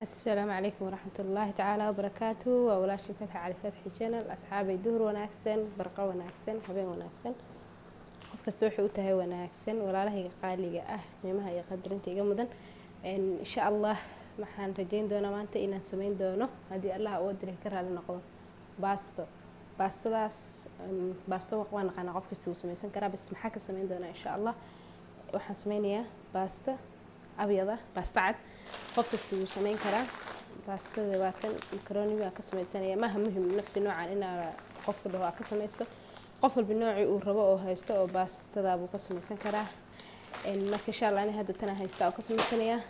السلام عليكم ورحمة الله تعالى وبركاته وولاشي فتح على فتح channel أصحابي دهر وناكسن برقة وناكسن حبين وناكسن qof kasta wuxuu u tahay wanaagsan walaalahayga qaaliga ah qiimaha iyo qadarinta iga mudan insha Allah waxaan rajayn doonaa maanta inaan sameyn doono hadii Allah uu diray ka raali noqdo baastadaas waan naqaan qof kasta uu sameeysan karaa bas maxaa ka sameyn doonaa insha Allah waxaan sameynayaa baasta abyada baasta cad qof kasta uu sameyn karaa baastada waatan macaroni waa ka sameysanayaa ma muhiim nafsi noocan in qofka dhaho ka sameysto qof walba nooci uu rabo oo haysto oo baastada buu ka sameysan karaa marka insha Allah ani hadda tan haysta oo ka sameysanayaa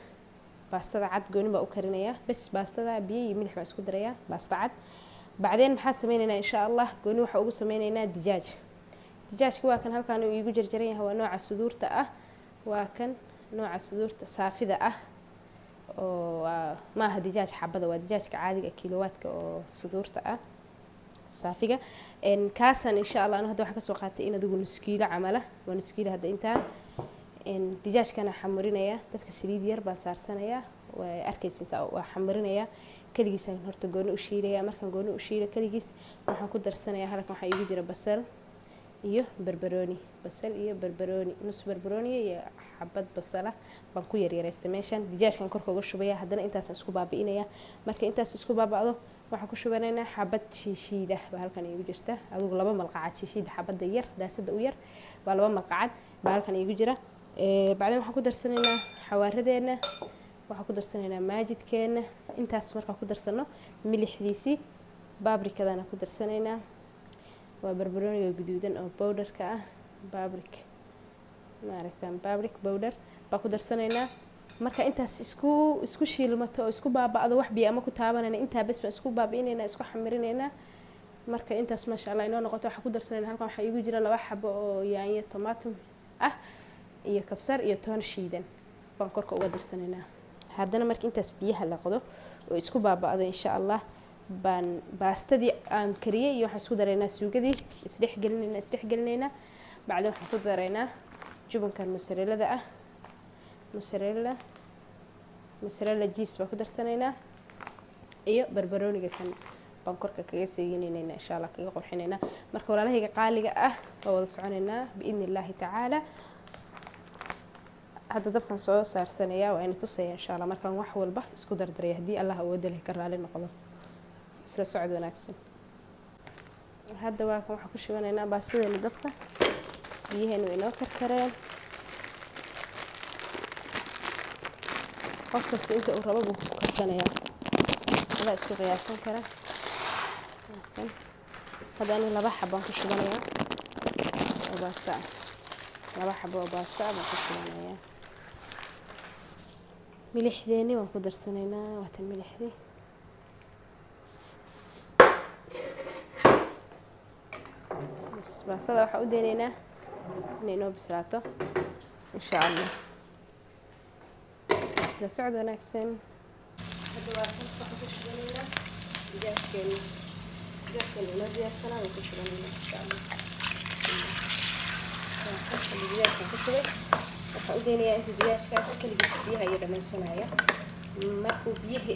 baastada cad gooni baa u karinayaa bas baastada biyo iyo milix baa isku darayaa baasta cad بعدين maxaa sameynaynaa insha Allah gooni waxa ugu sameynaynaa dijaajka waa kan halkaan uu igu jarjaran yahay waa nooca suduurta ah waa kan nooca suduurta saafida ah oo ma aha dijaaj xabada waa dijaajka caadiga kilowaadka oo suduurta ah saafiga kaasan insha Allah anu hadda waxa ka soo qaatay in adigu nus kiilo camala waa nus kiilo hadda intaan dijaajkana xamurinaya dabka saliid yar baa saarsanaya waa arkaysiisa waa xamurinaya kaligiis aan horta gooni u shiilaya markaan gooni u shiilo kaligiis waxaan ku darsanayaa halkan waxa igu jira basal iyo barbarooni nus barbarooni iyo xabad basal baan ku yaryareystay meeshan dijaajkan korka uga shubaya haddana intaas isku baabi'inaya marka intaas isku baaba'do waxaan ku shubanaynaa xabad shiishiida baa halkan igu jirta adigu 2 malqacad shiishiida xabada yar daasada u yar baa 2 malqacad baa halkan igu jira بعدين waxaan ku darsanaynaa xawaaradeena waxaan ku darsanaynaa maajidkeena intaas markaan ku darsano milixdiisi babrikadana ku darsanaynaa waa barbarooniga guduudan oo powderka ah babrik powder baa ku darsanaynaa marka intaas isku shiilmato oo isku baaba'do wax biyo ama ku taabanayna inta bas isku baabi'inayna isku xamirinayna marka intaas ma sha Allah inoo noqoto waxa ku darsanaynaa halkan waxa igu jira 2 xabo oo yaanyo tomato ah iyo kabsar iyo toon shiidan baan korka uga darsanaynaa haddana markii intaas biyaha la qodo oo isku baaba'do insha Allah baan baastadii aan kariyay iyo waxaan isku dareynaa suugadii isdhex gelinayna bacda waxaan ku dareynaa jubinkan mozzarella cheese baan ku darsanaynaa iyo barbarooniga kan baan korka kaga seeyinaynaa insha Allah kaga qurxinaynaa marka walaalahayga qaaliga ah waa wada soconaynaa biidnillaahi tacaala hadda dabkan soo saarsanaya waa in tusaya insha Allah markaan wax walba isku dardaray hadii Allah uu wadalay ka raali noqdo isla socod wanaagsan hadda waa kan waxa ku shubanaynaa baastadeena dabka biyaheenu inoo karkareen qof kasta inta uu rabo buu ku karsanayaa hada isku qiyaasan kara hadda ani 2 xabo ku shubanayaa baasta 2 xabo baasta baan ku shubanayaa milixdeeni waan ku darsanaynaa waatan milixdii baastada waxa u deenaynaa inay noo bislaato insha Allah isla socod wanaagsan hadda waa ku shubanaynaa dijaajkeena loo diyaarsanaa waan ku shubanaynaa insha Allah dijaajka ku shubay waxaan u deenayaa inta dijaajkaas kaligiis biyaha iyo dhamaysanaya markuu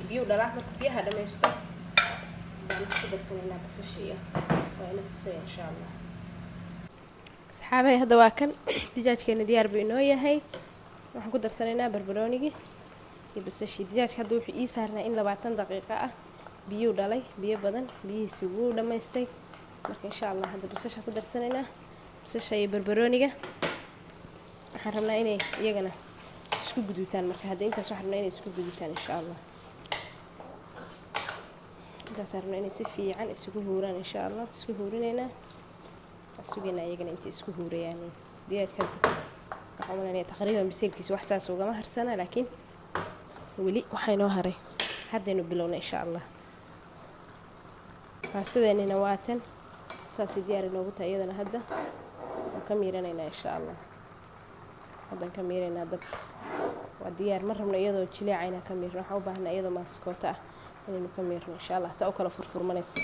biyo dhalaa markuu biyaha dhamaysto baan ku darsanaynaa basasha iyo waa inuu tusaya insha Allah asxaabay hadda waa kan dijaajkeena diyaar buu inoo yahay waxaan ku darsanaynaa barbaroonigi iyo basasha dijaajka hadda wuxuu ii saarnaa in 20 daqiiqo ah biyo dhalay biyo badan biyihiisa wuu dhamaystay marka insha Allah hadda basasha ku darsanaynaa basasha iyo barbarooniga waxaan rabnaa inay iyagana isku guduutaan marka hadda intaas waxaan rabnaa inay isku guduutaan insha Allah intaas rabnaa inay si fiican isugu huuraan insha Allah isku huurinaynaa asugina iyagana inta isku huurayaan diyaajka waxaan wanaanay taqriiban bisilkiisa wax saas uga maharsana laakiin wali waxay noo haray haddaynu bilowna insha Allah baastadeena waatan taas diyaar inoogu tahay iyadana hadda waan ka miiranaynaa insha Allah hadan ka miireynaa dabka waa diyaar ma rabno iyadoo jileecayna ka miirno waxaan u baahnaa iyadoo maaskoota ah inaynu ka miirno insha Allah saa u kala furfurmanaysa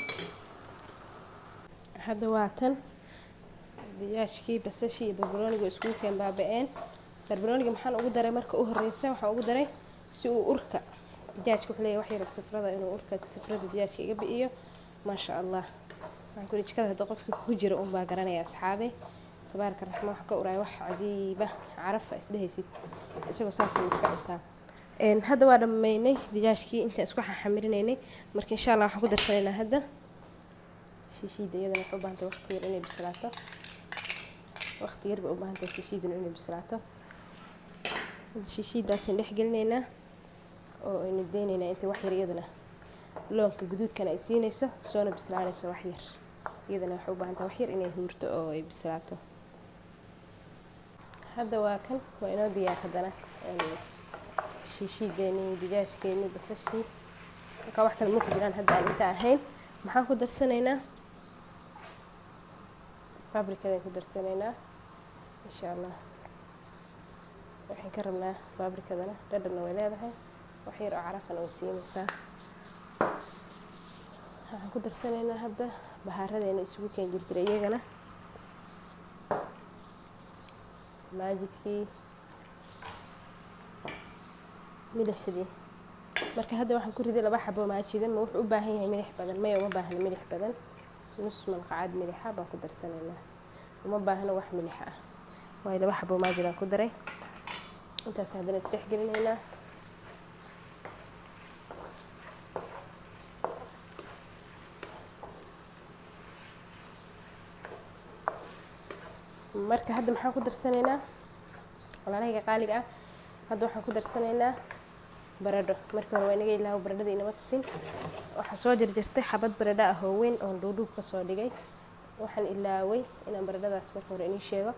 hadda waatan dijaajkii basashii iyo barbarooniga isku keen baaba'een barbarooniga maxaan ugu daray marka u horeysa waxaan ugu daray si uu urka digaajka wuxuu leeyahay wax yar sufrada inuu urka sufrada digaajka iga bi'iyo maasha allah waxaan ku jikada hadda qofka ku jira un baa garanaya asxaabe tabaaraka raxmaan waxa ka uraay wax cajiiba carafa isdhehaysid isagoo saas iska cuntaa hadda waa dhammaynay digaajkii inta isku xamirinaynay marka insha allah waxaan ku darsanaynaa hadda shiishida iyadana waxay u baahan tahay waqti yar inay bislaato waqti yar bay u baahan tahay shiishiduna inay bislaato shiishidaasaan dhex gelinaynaa oo aynu deynaynaa inta wax yar iyadana loonka guduudkana ay siinayso soona bislaanayso wax yar iyadana waxay u baahan tahay wax yar inay huurto oo ay bislaato hadda waa kan waa inoo diyaar haddana shiishideeni digaajkeeni basashii markaa wax kale ma ku jiraan hadda aan inta ahayn maxaan ku darsanaynaa babrikadaan ku darsanaynaa insha allah waxaan ka rabnaa babrikadana dhadhanna way leedahay wax yar oo carafana way siinaysaa waxaan ku darsanaynaa hadda bahaaradeena isugu keen jirjira iyagana maajidkii milixdii marka hadda waxaan ku riday 2 xabo maajidan ma wuxuu u baahan yahay milix badan maya uma baahna milix badan nus malqacad milixa baan ku darsanaynaa uma baahna wax milix ah way 2 xabo maajidan ku daray intaas haddana isdhex gelinaynaa marka hadda maxaan ku darsanaynaa walaalahayga qaaliga ah hadda waxaan ku darsanaynaa baradho marka hore waa inaga ilaaho baradhada inama tusin waxaa soo jarjartay xabad baradho ah oo weyn oo dhuudhuub ka soo dhigay waxaan ilaaway inaan baradhadaas marka hore inii sheego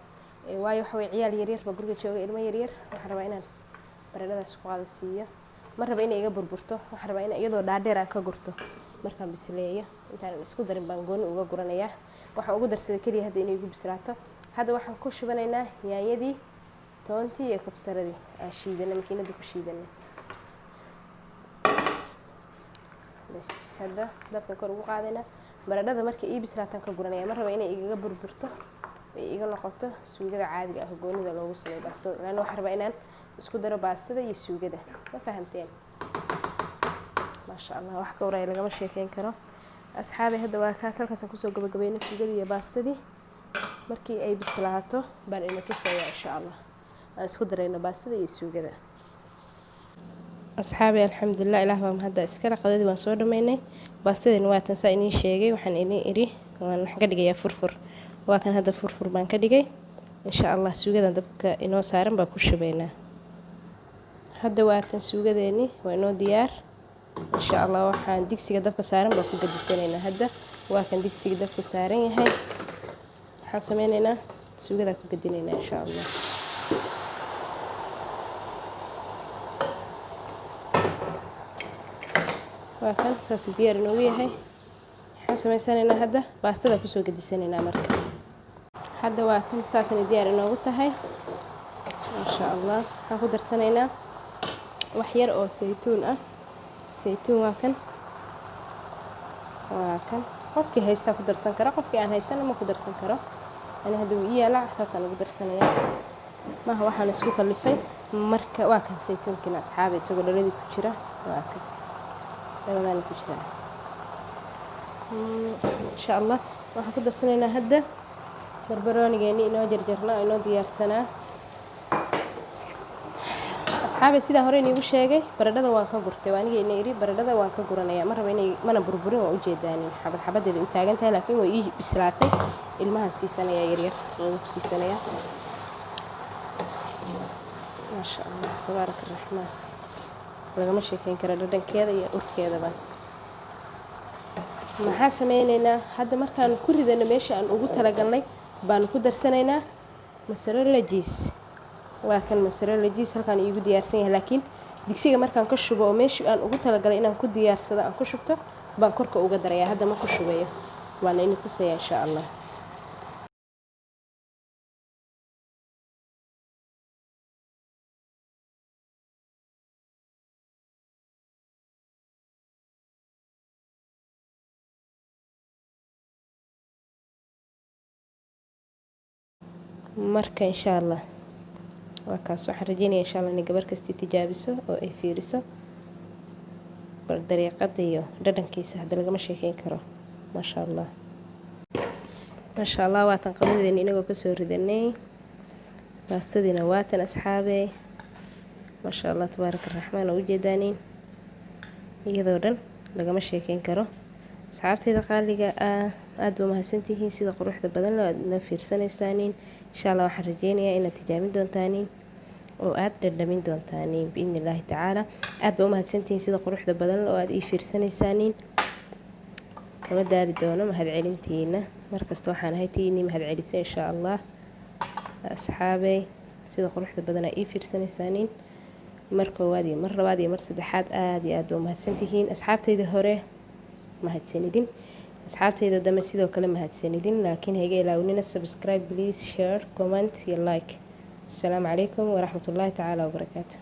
waayo waxa way ciyaal yaryar ba guriga jooga ilmo yaryar waxaan rabaa inaan baradhadaas ku qaado siiyo ma raba inay iga burburto waxaan rabaa inay iyadoo dhaadheer aan ka gurto markaan bisleeyo intaan isku darin baan gooni uga guranayaa waxaan ugu darsaday keliya hadda inay igu bislaato hadda waxaan ku shubanaynaa yaanyadii toontii iyo kabsaradii aan shiidanay makiinada ku shiidanay bas hadda dabka kor ugu qaadaynaa baradhada markay ii bislaataan ka guranaya ma raba inay igaga burburto ay iga noqoto suugada caadiga ah goonida loogu sameeyo baastada laana waxaan rabaa inaan isku daro baastada iyo suugada ma fahamteen maasha allah wax ka waraya lagama sheekeyn karo asxaabi hadda waa kaas halkaasaan kusoo gabagabeynay suugadii iyo baastadii markii ay bislaato baan ina tusayaa insha allah aan isku darayno baastada iyo suugada asxaabi alxamdulilah ilaah baa mahadda iskala qadadii waan soo dhammaynay baastadina waa tan saa inii sheegay waxaan inii iri waan ka dhigayaa furfur waa kan hadda furfur baan ka dhigay insha allah suugadan dabka inoo saaran baa ku shubaynaa hadda waa tan suugadeeni waa inoo diyaar insha allah waxaan digsiga dabka saaran baa ku gadisanaynaa hadda waa kan digsiga dabku saaran yahay waxaan sameynaynaa suugadaa ku gadinaynaa insha allah waa kan saas diyaar inoogu yahay waxaan sameysanaynaa hadda baastada kusoo gadisanaynaa marka hadda waa kan saatan diyaar inoogu tahay maasha allah waxaan ku darsanaynaa wax yar oo saytuun ah saytuun waa kan qofkii haystaa ku darsan karo qofkii aan haysana ma ku darsan karo ani hadda wuu ii yaalaa saasaan ugu darsanayaa maaha waxaan isku kallifay marka waa kan saytuunkina asxaaba isagoo dhaladii ku jira waa kan dhaladaana ku jira insha allah waxaan ku darsanaynaa hadda barbaroonigeeni inoo jarjarnaa inoo diyaarsanaa asxaabi sidaa hore iniigu sheegay baradhada waan ka gurtay waa aniga ina iri baradhada waan ka guranayaa ma raba inay mana burburin waa ujeedaanin xabad xabadeeda u taagan tahay laakiin way ii bislaatay ilmahan siisanayaa yaryar waan ku siisanayaa maasha allah tabaaraka araxmaan lagama sheekeyn kara dhadhankeeda iyo urkeedaba maxaa sameynaynaa hadda markaan ku ridano meesha aan ugu talagalnay baanu ku darsanaynaa mozzarella cheese waa kan mozzarella cheese halkaan iigu diyaarsan yahay laakiin digsiga markaan ka shubo oo meeshii aan ugu talagalay inaan ku diyaarsado aan ku shubto baan korka uga darayaa hadda ma ku shubayo waana ina tusayaa insha allah marka insha allah waa kaas waxaan rajeynaya insha allah inay gabar kasta tijaabiso oo ay fiiriso bal dariiqada iyo dhadhankiisa hadda lagama sheekeyn karo maasha allah. maasha allah waatan qadadeena inagoo kasoo ridanay baastadiina waatan asxaabey maasha allah tabaaraka raxmaan oo ujeedaaniin iyadoo dhan lagama sheekeyn karo. asxaabteyda qaaliga ah aad ba mahadsantihiin sida quruxda badan oo aad na fiirsanaysaaniin. insha allah waxaan rajeynayaa inaad tijaabin doontaaniin oo aad dhadhamin doontaaniin biidni illaahi tacaala. aad ba umahadsantihiin sida quruxda badan oo aad ii fiirsanaysaaniin. kama daali doono mahadcelintiina markasta waxaan ahay tii inii mahadcelisay insha allah. asxaabey sida quruxda badan aa ii fiirsanaysaaniin mar koowaad iyo mar labaad iyo mar saddexaad aad iyo aad ba umahadsantihiin. asxaabteyda hore mahadsanidin, asxaabteyda dambe sidoo kale mahadsanidin. laakiin hayga ilaawnina subscribe please share comment iyo like. السلام عليكم ورحمة الله تعالى وبركاته.